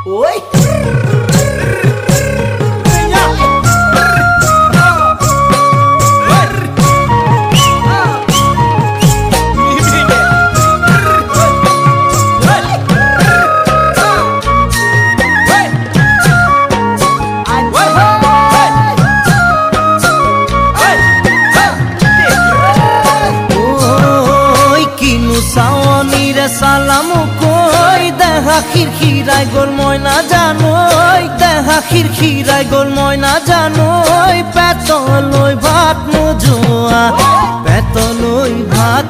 ওই সালামু কই দেখা খিরখিরাই গোল ময়না জানোই দেখা খিরখিরাই গোল ময়না জানোই পেতলই ভাত নোজোয়া পেতলই ভাত